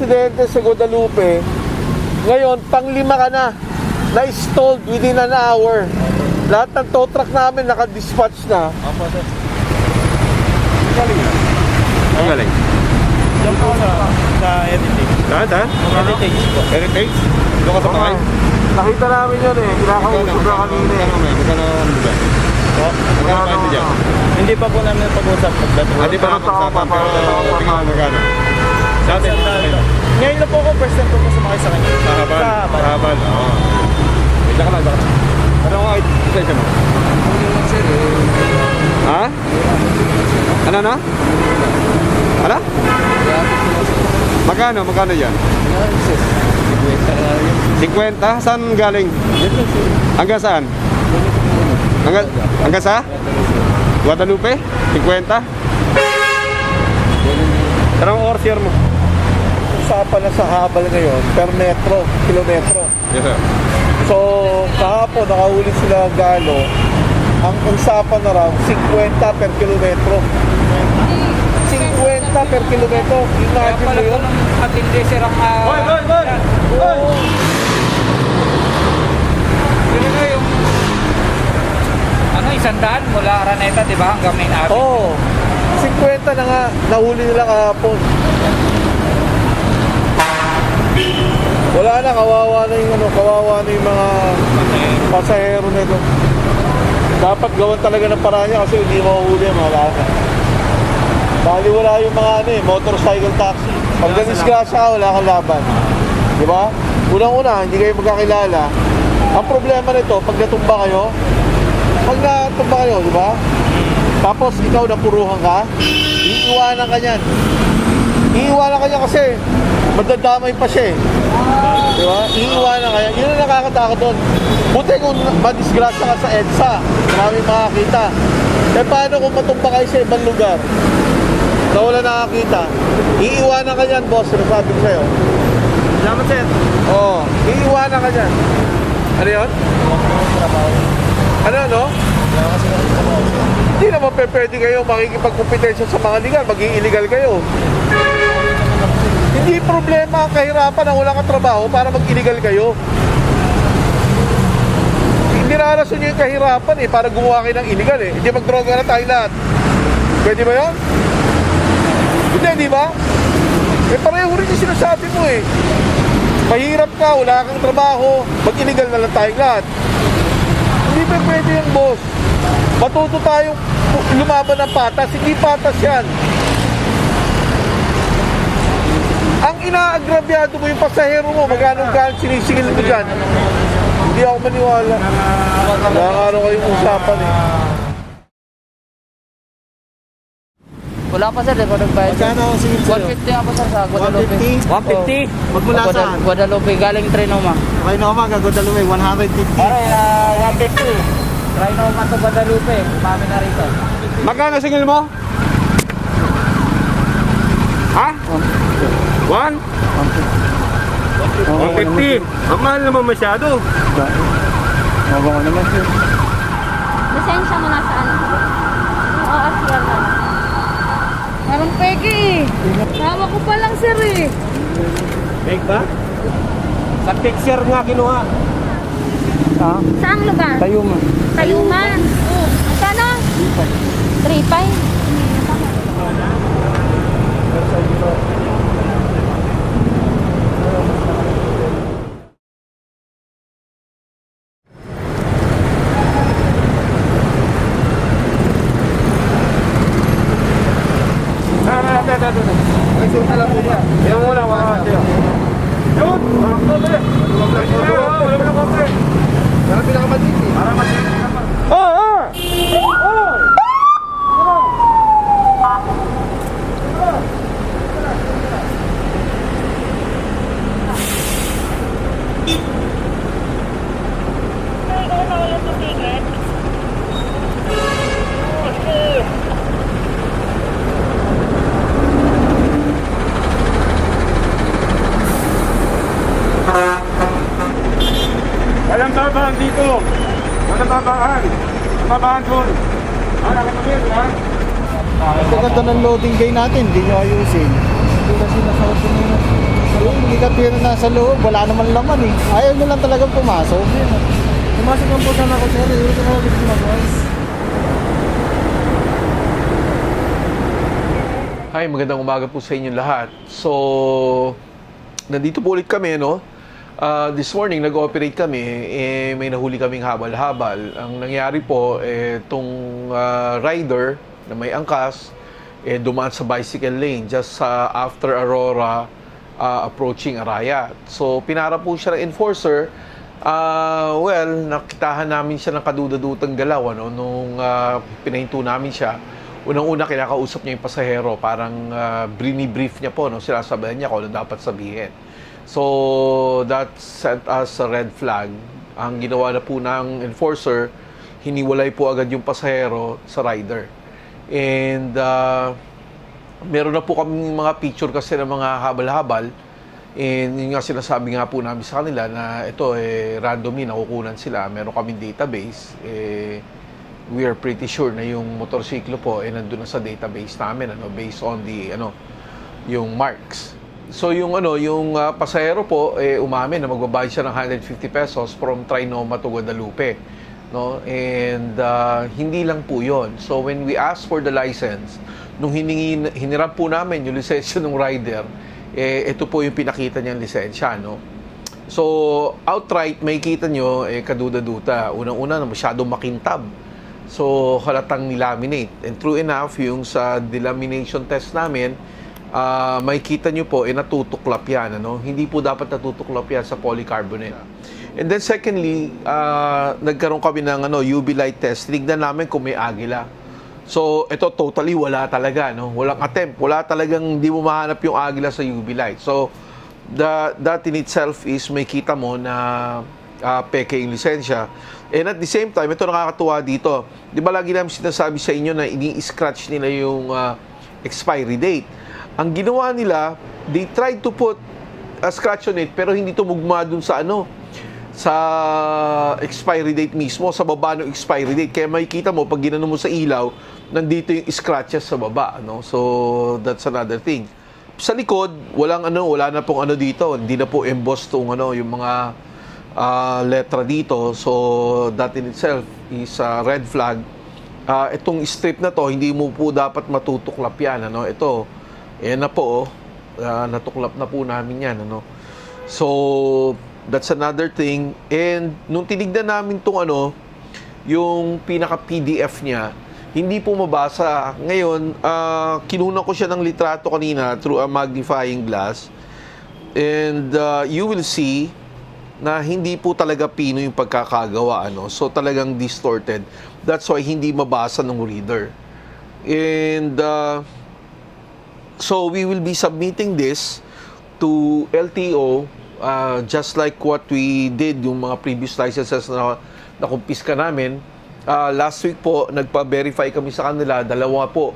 aksidente sa Guadalupe, ngayon, pang-5 ka na-stalled within an hour. Lahat ng tow truck namin naka-dispatch na. Opo, sir. Galing na. Ang galing. Diyan po sa Heritage. Saan? Heritage po. Heritage? Doon ka sa pakay? Nakita namin yun eh. Kinakausap na kanina eh. Magkano ba? Magkano kayo dyan? Hindi pa po namin pag-usap pagdating. Hindi pa naman pero tingnan mo magkano. Sa atin? Ngayon na po ako, first time po ko sumakay sa kanya. Mahabal? Mahabal, oo. Wait lang ka lang. Ano nga lisensya mo? Ha? Ano na? Ano? Magkano yan? 50? Saan galing? Hanggang saan? Hanggang sa? Guadalupe? 50? Anong oras year mo? Usapan na sa habal ngayon per metro, kilometro. Yes sir. So, kahapon nakahuli sila ng galo. Ang usapan na raw, 50 per kilometro. 50 per kilometro. Imagine mo yun? Matindi sirang Boy! Oo. Yun na yung ano, 100 mula Araneta, di ba? Hanggang Main Avenue. Oo. 50 na nga, nahuli nila kahapon. Wala na, kawawa na yung mga pasahero nito. Dapat gawan talaga ng paraan niya kasi hindi mahuhuli ang mga lana. Bali wala yung mga motorcycle taxi. Pag nanisgrasya ka, wala kang laban. Di ba? Unang-una, hindi kayo magkakilala. Ang problema nito, pag natumba kayo, di ba? Tapos ikaw napuruhan ka, iiwanan ka niyan. Iiwanan ka niya kasi madadamay pa siya eh. Di ba? Iiwanan ka niyan. Yun ang nakakatakot doon. Buti kung madisgrasya ka sa EDSA, maraming makakita. Eh paano kung matumba kayo sa ibang lugar na wala nakakita? Iiwanan ka niyan, boss. Sinasabi ko sa'yo. Salamat, sir. Oo, iiwanan ka niyan. Ano yun? Ano? Hindi naman pwede kayo makikipagkumpetensya sa mga legal, mag-i-illegal kayo. Hindi problema ang kahirapan na wala kang trabaho para mag-illegal kayo. Hindi narason nyo yung kahirapan para gumawa kayo ng illegal Hindi mag-droga na tayo lahat. Pwede ba yun? Hindi, di ba? Pareho rin yung sinasabi mo Mahirap ka, wala kang trabaho, mag-illegal na lang tayong lahat. Hindi ba pwede yung boss? Matuto tayong lumaban ng patas, hindi patas yan. Ang inaagrabyado mo yung pasahero mo, magkano sinisingil mo dyan? Hindi ako maniwala. Wala nga ano kayong usapan Wala pa sir, ako nagbayad. Magkano ang singil sa'yo? 150 nga pa sir sa Guadalupe. 150? 150? Magmula saan? Guadalupe, galing Trinoma. Trinoma, Guadalupe, 150. Pare, 150. Trinoma to Guadalupe, mami na rito. Magkano singil mo? Ha? 1? 150. Ang mahal naman masyado. Mabang naman sir. Lisensya mo nasa ano? Yung ORCR na. Parang peke Tawa ko pa lang sir Fake ba? Sa picture nga kinuha. Saang lugar? Tayuma. Tayuman. Magkano? 3.5. Yan muna, mga siya. Yun! Para pinakamatindi. Para matindi naman. Walang babaan dito. Walang babaan. Babaan doon. Nakakapagin, ha? Ang ganda ng loading bay natin, hindi nyo ayusin. Hindi kasi nasa opening. Yung ligatil na nasa loob, wala naman laman eh. Ayaw nyo lang talagang pumasok. Pumasok lang po sana ako sir. Hindi ko ako gusto mag-was. Hi, magandang umaga po sa inyo lahat. So, nandito po ulit kami, no? This morning, nag-ooperate kami, may nahuli kaming habal-habal. Ang nangyari po, itong rider na may angkas, dumaan sa bicycle lane just after Aurora, approaching Arayat. So, pinara po siya ng enforcer. Nakitahan namin siya ng kaduda-dutang galaw, ano, nung pinahinto namin siya. Unang-una, kinakausap niya yung pasahero, parang brief niya po, no? Sinasabihan niya kung ano dapat sabihin. So, that set us a red flag. Ang ginawa na po ng enforcer, hiniwalay po agad yung pasahero sa rider. And meron na po kami mga picture kasi ng mga habal-habal. And yun nga sinasabi nga po namin sa kanila na ito, randomly nakukunan sila. Meron kaming database. We are pretty sure na yung motorsiklo po nandun na sa database namin, ano, based on the yung marks. So yung pasahero po umamin na magbabayad siya ng 150 pesos from Trinoma to Guadalupe, no? And hindi lang po 'yon. So when we asked for the license, nung hiniram po namin yung lisensya ng rider, ito po yung pinakita niyang lisensya, no? So outright makikita nyo kaduda-duda. Unang-una na masyadong makintab. So, halatang nilaminate. And true enough, yung sa delamination test namin, makikita nyo po, natutuklap yan. Ano? Hindi po dapat natutuklap yan sa polycarbonate. And then secondly, nagkaroon kami ng UV light test. Tinignan namin kung may agila. So, ito totally wala talaga. No? Walang attempt. Wala talagang hindi mo mahanap yung agila sa UV light. So, that in itself is may kita mo na peke yung lisensya. And at the same time, ito nakakatuwa dito. Di ba lagi namin sinasabi sa inyo na ini-scratch nila yung expiry date. Ang ginawa nila, they tried to put a scratch on it, pero hindi tumugma dun sa sa expiry date mismo, sa baba ng expiry date. Kaya makikita mo, pag ginano mo sa ilaw, nandito yung scratches sa baba. No? So, that's another thing. Sa likod, wala na pong dito. Hindi na po embossed tong yung mga letra dito. So that in itself is a red flag. Itong strip na to, hindi mo po dapat matutuklap yan, ito, na po, natuklap na po namin yan, So that's another thing. And nung tinignan namin tong yung pinaka PDF niya, hindi po mabasa. Ngayon, kinuha ko siya ng litrato kanina through a magnifying glass, and you will see na hindi po talaga pino yung pagkakagawa, So talagang distorted. That's why hindi mabasa ng reader. And so we will be submitting this to LTO, just like what we did yung mga previous licenses na nakumpiska namin. Last week po, nagpa-verify kami sa kanila, dalawa po.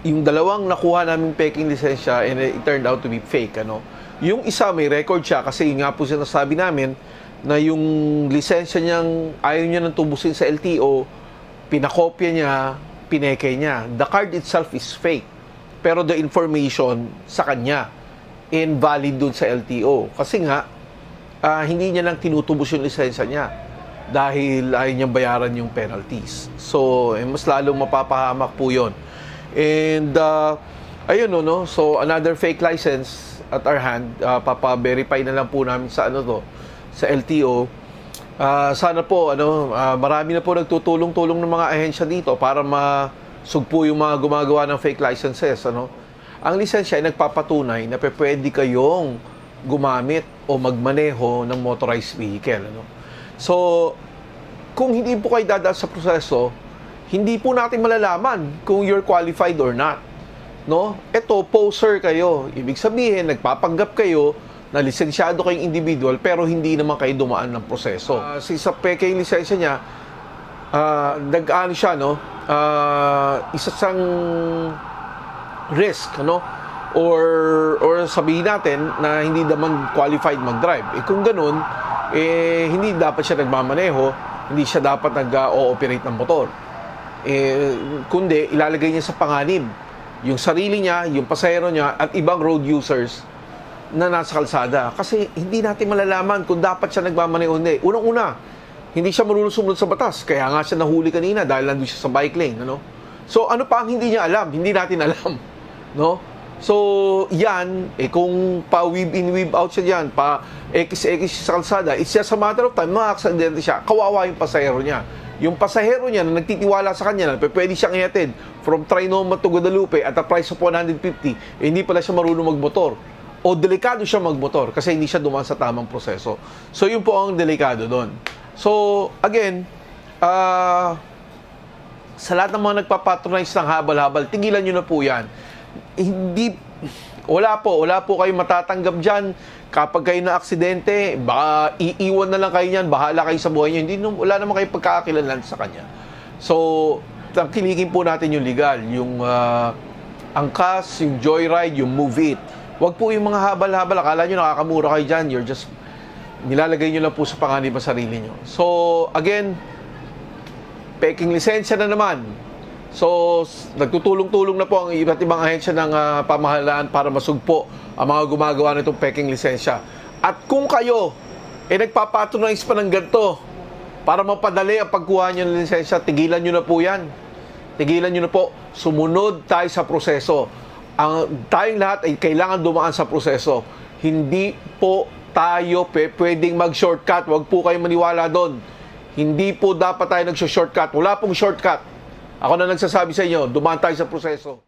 Yung dalawang nakuha namin peking lisensya, and it turned out to be fake, Yung isa may record siya kasi yun nga po sinasabi namin na yung lisensya niyang ayaw niya nang tubusin sa LTO, pinakopya niya, pineke niya. The card itself is fake, pero the information sa kanya invalid dun sa LTO. Kasi nga, hindi niya nang tinutubos yung lisensya niya dahil ayaw niyang bayaran yung penalties. So, mas lalong mapapahamak po yun. And, ayun, so another fake license at our hand. Papa-verify na lang po namin sa sa LTO. Sana po marami na po nagtutulong-tulong ng mga ahensya dito para masugpo yung mga gumagawa ng fake licenses, Ang lisensya ay nagpapatunay na pwede kayong gumamit o magmaneho ng motorized vehicle, So, kung hindi po kayo dadaan sa proseso, hindi po natin malalaman kung you're qualified or not. Ito, poser kayo. Ibig sabihin, nagpapanggap kayo na lisensyado kayong individual pero hindi naman kayo dumaan ng proseso. Sa peke yung lisensya niya, nag-ano siya, isa siyang risk, or sabihin natin na hindi naman qualified mag-drive. Kung ganun, hindi dapat siya nagmamaneho, hindi siya dapat nag-ooperate ng motor. Kundi ilalagay niya sa panganib yung sarili niya, yung pasahero niya, at ibang road users na nasa kalsada. Kasi hindi natin malalaman kung dapat siya nagmamaneho o hindi. Unang-una, hindi siya marunong sumunod sa batas. Kaya nga siya nahuli kanina dahil nandun siya sa bike lane. Ano? So, ano pa ang hindi niya alam? Hindi natin alam. No? So, yan, kung pa-weave in, weave out siya dyan, pa-X siya sa kalsada, it's just a matter of time, ma-aksidente siya. Kawawa yung pasahero niya. Yung pasahero niya na nagtitiwala sa kanya na pwede siyang ihatid from Trinoma to Guadalupe at a price of 150, hindi pala siya marunong magmotor. O delikado siya magmotor kasi hindi siya dumaan sa tamang proseso. So, yun po ang delikado doon. So, again, sa lahat ng mga nagpapatronize ng habal-habal, tigilan nyo na po yan. Wala po kayong matatanggap dyan. Kapag kayo na aksidente, baka iiwan na lang kayo niyan, bahala kayo sa buhay niyo. Wala naman kayo pagkakakilanlan sa kanya. So, tangkilikin po natin yung legal, yung angkas, yung joyride, yung move it. Huwag po yung mga habal-habal. Akala nyo nakakamura kayo dyan, you're just nilalagay nyo lang po sa panganib ang sarili nyo. So, again, peking lisensya na naman. So, nagtutulong-tulong na po ang iba't ibang ahensya ng pamahalaan para masugpo ang mga gumagawa nitong peking lisensya. At kung kayo, nagpapatronize pa ng ganito para mapadali ang pagkuha nyo ng lisensya, tigilan nyo na po yan. Tigilan nyo na po. Sumunod tayo sa proseso. Tayong lahat ay kailangan dumaan sa proseso. Hindi po tayo pwedeng mag-shortcut. Huwag po kayo maniwala doon. Hindi po dapat tayo nag-shortcut. Wala pong shortcut. Ako na nagsasabi sa inyo, dumaan tayo sa proseso.